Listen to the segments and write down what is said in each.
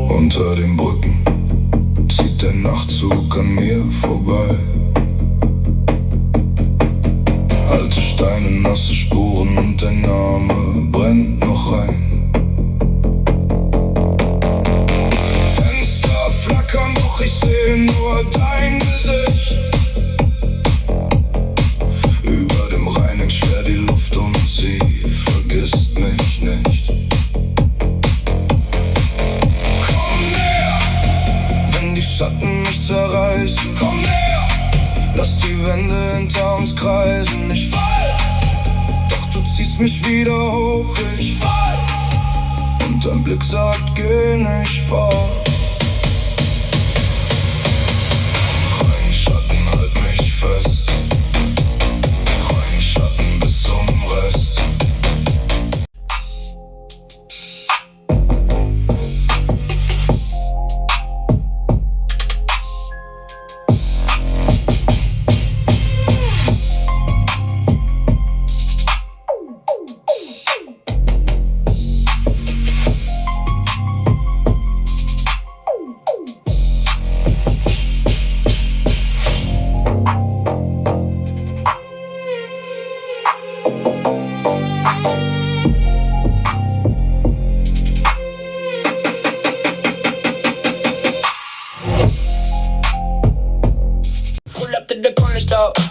Unter den Brücken zieht der Nachtzug an mir vorbei. Alte Steine, nasse Spuren und dein Name brennt noch rein. Fenster flackern, doch ich sehe nur dein Gesicht. Über dem Rhein hängt schwer die Luft und sie vergisst mich nicht. Schatten mich zerreißen, komm näher, lass die Wände hinter uns kreisen. Ich fall, doch du ziehst mich wieder hoch, ich fall. Und dein Blick sagt, geh nicht fort. Rein Schatten, halt mich fest. Rein Schatten bis zum Rest.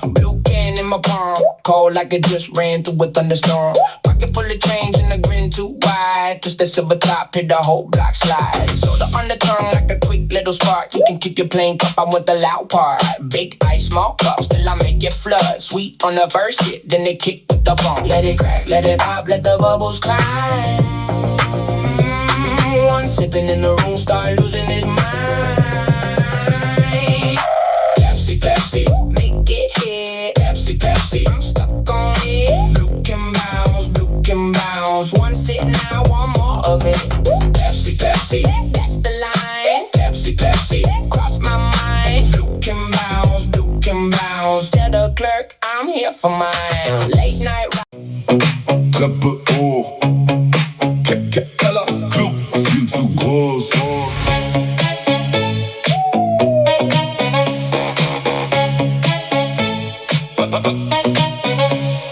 Blue can in my palm, cold like it just ran through a thunderstorm. Pocket full of change and a grin too wide. Just a silver top, hit the whole block slide. So the undertongue like a quick little spark. You can keep your plain cup, I want the loud part. Big ice, small cups, till I make it flood. Sweet on the first hit, then they kick with the funk. Let it crack, let it pop, let the bubbles climb. One sipping in the room, start losing his mind. Pepsi, Pepsi. Pepsi, I'm stuck on it. Blue can bounce. One sit now, one more of it. Pepsi, Pepsi, that's the line. Pepsi, Pepsi, cross my mind. Blue can bounce. Tell the clerk I'm here for mine. Late night Treppe hoch. Keller, Club, viel zu groß.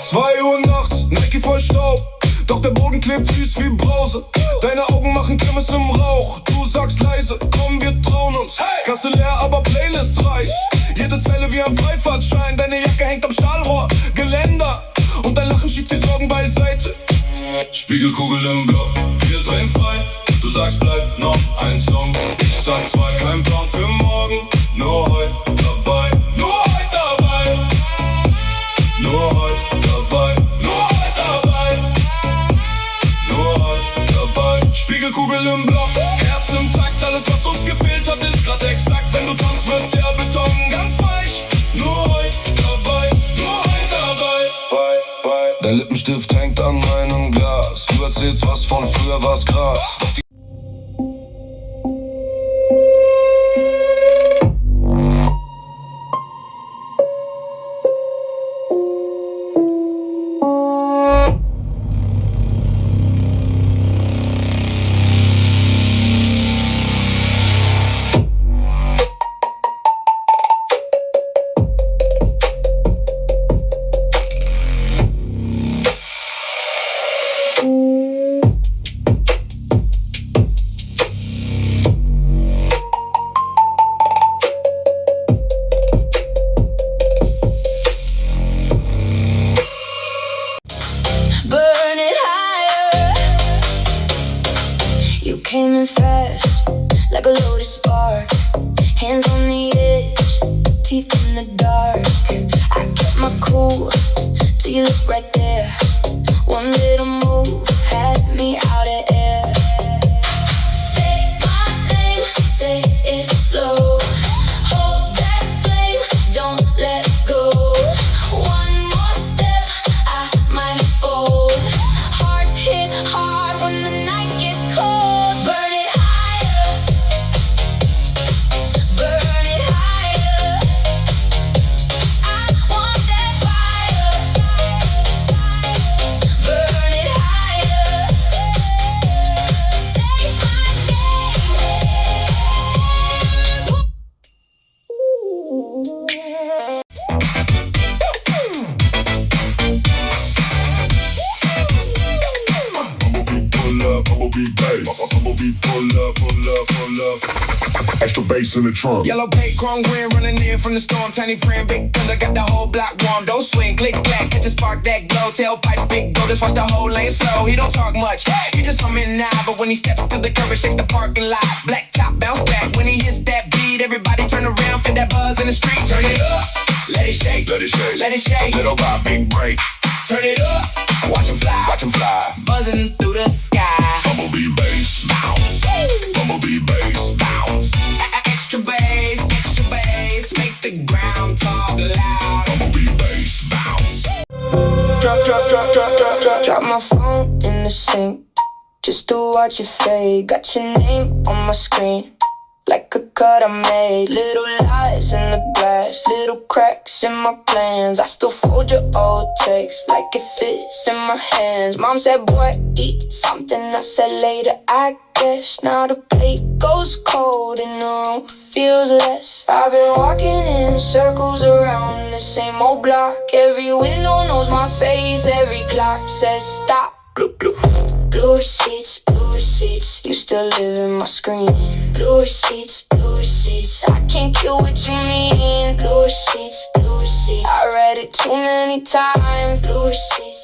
2 Uhr nachts, Nike voll Staub, doch der Boden klebt süß wie Brause. Deine Augen machen Kirmes im Rauch, du sagst leise, komm wir trauen uns. Kasse leer, aber Playlist reich, jede Zeile wie ein Freifahrtschein. Deine Jacke hängt am Stahlrohr, Geländer, und dein Lachen schiebt die Sorgen beiseite. Spiegelkugel im Block, wir drehen frei. Du sagst bleib noch ein Song, ich sag 2, kein Plan für morgen. Nur heute dabei, nur heute dabei. Nur heute dabei, nur heute dabei. Nur heute dabei. Spiegelkugel im Block, Herz im Takt. Alles was uns gefehlt hat ist grad exakt. Wenn du tanzt wird der Beton ganz weich. Nur heute dabei, nur heute dabei. Dein Lippenstift hängt an meinem Glas. Du erzählst was von früher, war's krass. Came in fast, like a loaded spark. Hands on the edge, teeth in the dark. I kept my cool till you look right there. One little move had me out of air. Say my name, say it slow. Hold that flame, don't let go. One more step, I might fold. Hearts hit hard when the night gets cold. Burn it higher. I want that fire. bass in the trunk. Yellow paint, chrome green, running in from the storm. Tiny friend, big thunder, got the whole block warm. Don't swing, click, clack, catch a spark, that glow. Tailpipes, big bro, just watch the whole lane slow. He don't talk much, he just humming now. But when he steps to the curb, it shakes the parking lot. Black top, bounce back, when he hits that beat, everybody turn around, feel that buzz in the street. Turn it up, let it shake, let it shake, let it shake. Little Bob, big break. Turn it up, watch him fly, buzzing through the sky. Bumblebee bass, bounce. Bumblebee bass, bounce. Extra bass, make the ground talk loud. Bumblebee bass, bounce. Drop my phone in the sink just to watch it fade. Got your name on my screen like a cut I made. Little lies in the glass, little cracks in my plans. I still fold your old text like it fits in my hands. Mom said, boy, eat something. I said later, I guess. Now the plate goes cold and the room feels less. I've been walking in circles around the same old block. Every window knows my face, every clock says stop. Bloop, bloop. Bluer seats, you still live in my screen. Bluer seats, I can't kill what you mean. Bluer seats, I read it too many times. Bluer seats.